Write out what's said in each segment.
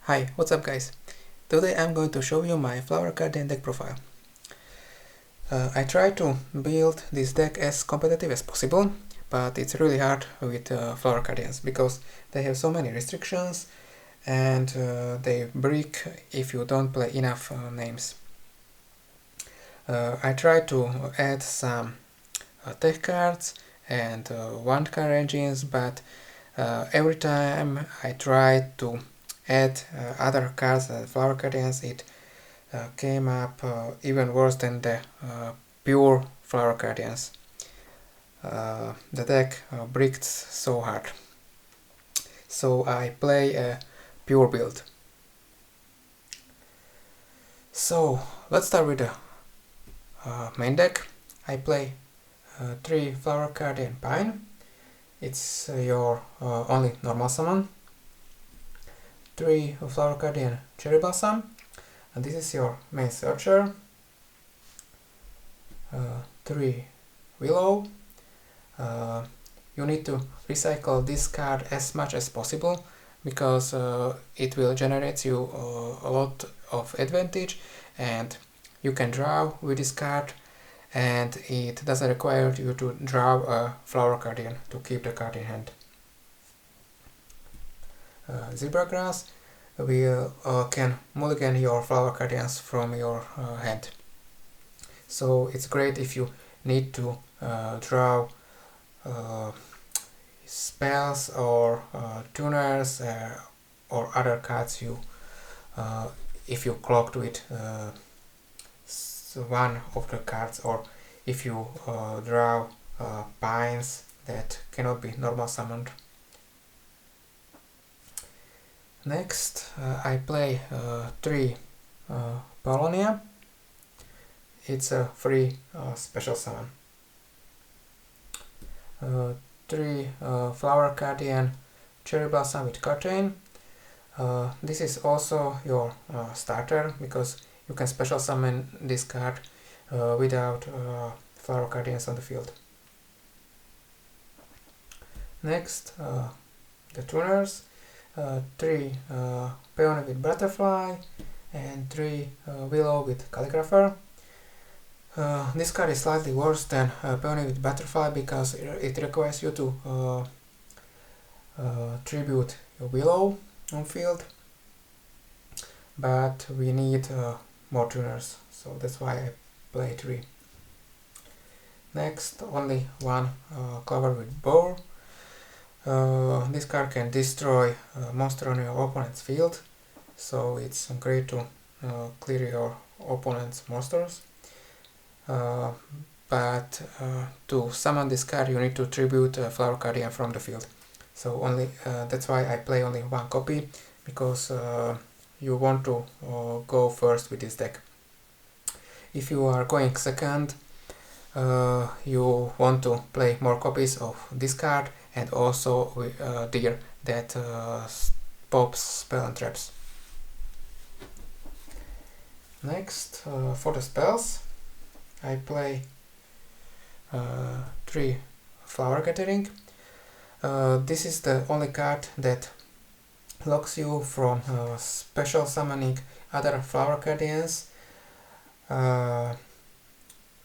Hi, what's up guys? Today I'm going to show you my Flower Cardian deck profile. I try to build this deck as competitive as possible, but it's really hard with Flower Cardians because they have so many restrictions and they break if you don't play enough names. I try to add some tech cards and wand card engines, but every time I try to add other cards than Flower Cardians, it came up even worse than the pure Flower Cardians. The deck bricked so hard. So I play a pure build. So let's start with the main deck. I play 3 Flower Cardian Pine. It's your only normal summon. 3 Flower Cardian Cherry Blossom, and this is your main searcher. 3 Willow. You need to recycle this card as much as possible because it will generate you a lot of advantage, and you can draw with this card, and it doesn't require you to draw a Flower Cardian to keep the card in hand. Zebra Grass will can mulligan your Flower Cardians from your hand. So it's great if you need to draw spells or tuners or other cards you if you clocked with one of the cards, or if you draw pines that cannot be normal summoned. Next I play 3 Paulownia. It's a free special summon. 3 Flower Cardian Cherry Blossom with Curtain. This is also your starter because you can special summon this card without Flower Cardians on the field. Next, the tuners. 3 Peony with Butterfly and 3 Willow with Calligrapher. This card is slightly worse than Peony with Butterfly because it requires you to tribute your Willow on field, but we need more tuners, so that's why I play 3. Next, only one Clover with Boar. This card can destroy a monster on your opponent's field, so it's great to clear your opponent's monsters. But to summon this card you need to tribute Flower Cardian from the field. So only that's why I play only one copy, because you want to go first with this deck. If you are going second, you want to play more copies of this card and also Deer that pops spell and traps. Next, for the spells, I play 3 Flower Gathering. This is the only card that locks you from special summoning other Flower Cardians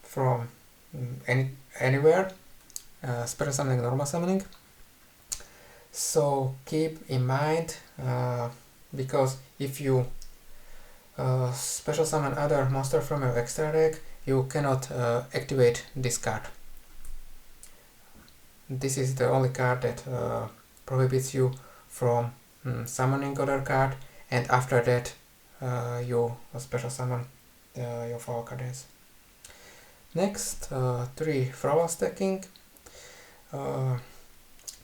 from anywhere, special summoning, normal summoning. So keep in mind, because if you special summon other monster from your extra deck, you cannot activate this card. This is the only card that prohibits you from summoning other card, and after that you special summon your Flower Cardians. Next, 3 Flower Stacking.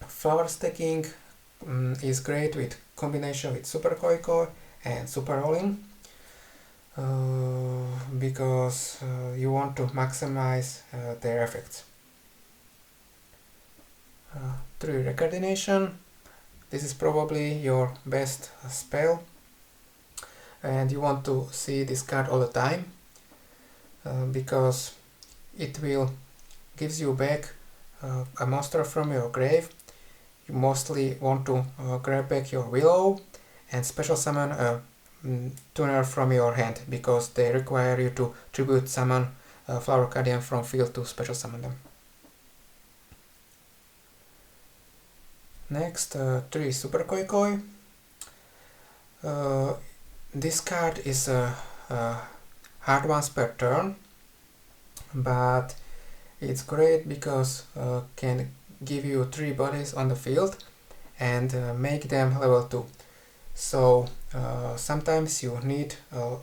Flower Stacking is great with combination with Super Koi and Super All-In, because you want to maximize their effects. 3 Recordination. This is probably your best spell, and you want to see this card all the time because it will gives you back a monster from your grave. You mostly want to grab back your Willow and special summon a tuner from your hand, because they require you to tribute summon Flower Cardian from field to special summon them. Next, 3 Super Koi Koi. This card is hard once per turn, but it's great because can give you 3 bodies on the field and make them level 2. So sometimes you need a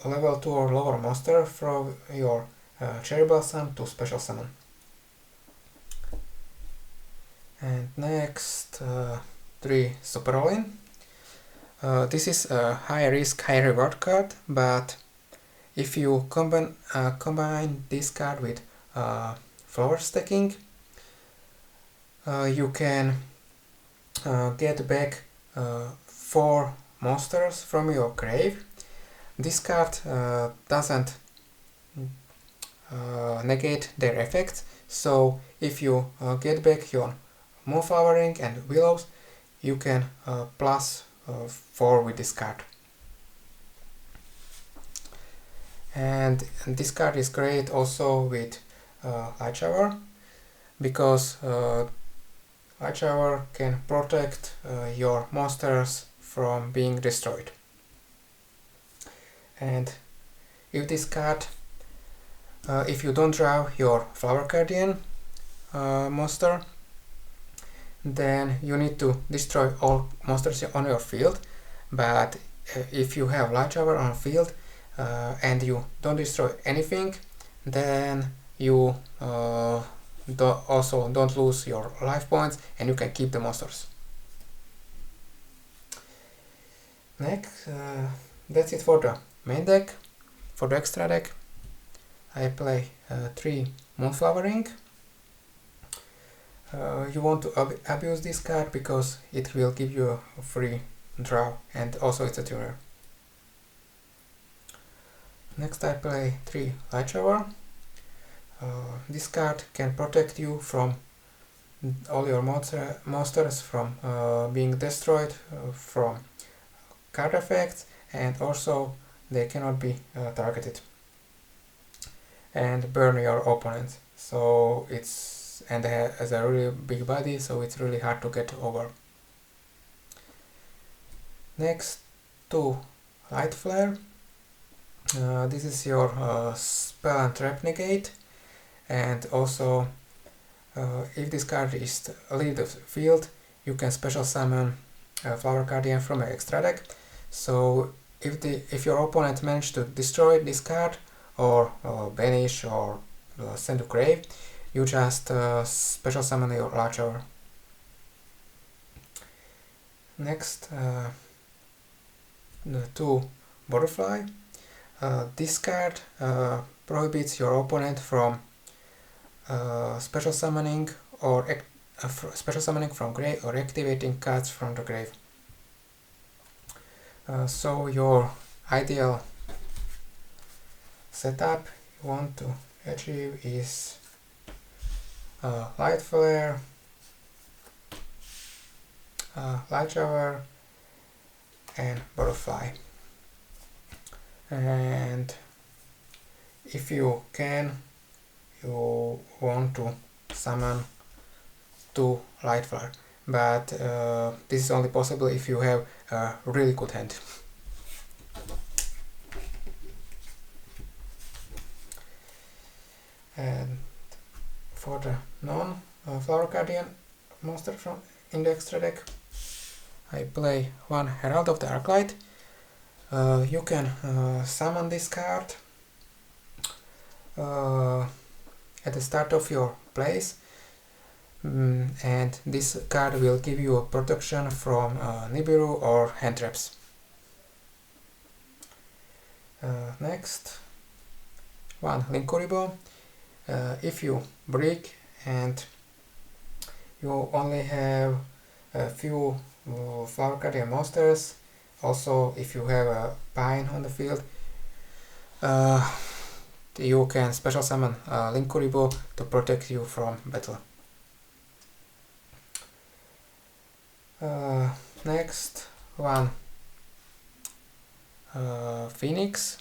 level 2 or lower monster from your Cherry Blossom to special summon. And next, 3 Super All-In. This is a high risk, high reward card, but if you combine this card with flower stacking, you can get back 4 monsters from your grave. This card doesn't negate their effects, so if you get back your Moonflowering and Willows, you can plus 4 with this card. And this card is great also with Light Shower, because Light Shower can protect your monsters from being destroyed. And if this card, if you don't draw your Flower Cardian monster, then you need to destroy all monsters on your field. But if you have Light Shower on field and you don't destroy anything, then you also don't lose your life points and you can keep the monsters. Next, that's it for the main deck. For the extra deck, I play 3 Moonflowering. You want to abuse this card because it will give you a free draw, and also it's a tuner. Next I play 3 Light Shower. This card can protect you from all your monsters from being destroyed from card effects, and also they cannot be targeted and burn your opponent. So it's, and has a really big body, so it's really hard to get over. Next, 2 Light Flare. This is your spell and trap negate, and also if this card is leave the field, you can special summon Flower Cardian from your extra deck. So if your opponent managed to destroy this card or banish or send to grave, you just special summon your Light Shower. Next, 2 Butterfly. This card prohibits your opponent from special summoning or special summoning from grave or activating cards from the grave. So your ideal setup you want to achieve is Light Flare, Light Shower, and Butterfly. And if you can, you want to summon 2 Light Flare, but this is only possible if you have a really good hand. And for the non-Flower Cardian monster from in the extra deck, I play 1 Herald of the Arclight. You can summon this card at the start of your plays, and this card will give you a protection from Nibiru or hand traps. Next, 1 Linkuriboh. If you break and you only have a few Flower Cardian monsters, also if you have a Pine on the field, you can special summon Linkuriboh to protect you from battle. Next, 1 Phoenix.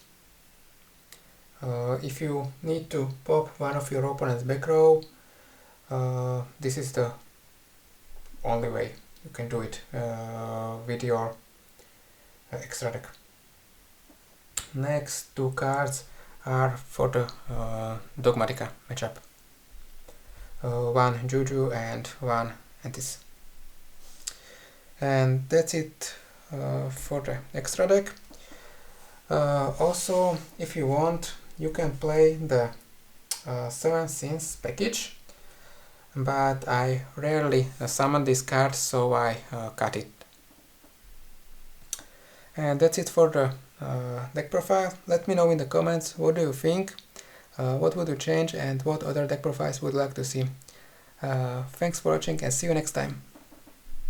If you need to pop one of your opponent's back row, this is the only way you can do it with your extra deck. Next two cards are for the Dogmatica matchup. One Yugioh and one Antis. And that's it for the extra deck. Also, if you want, you can play the 7 Sins package, but I rarely summon this card, so I cut it. And that's it for the deck profile. Let me know in the comments what do you think, what would you change, and what other deck profiles would you like to see. Thanks for watching and see you next time.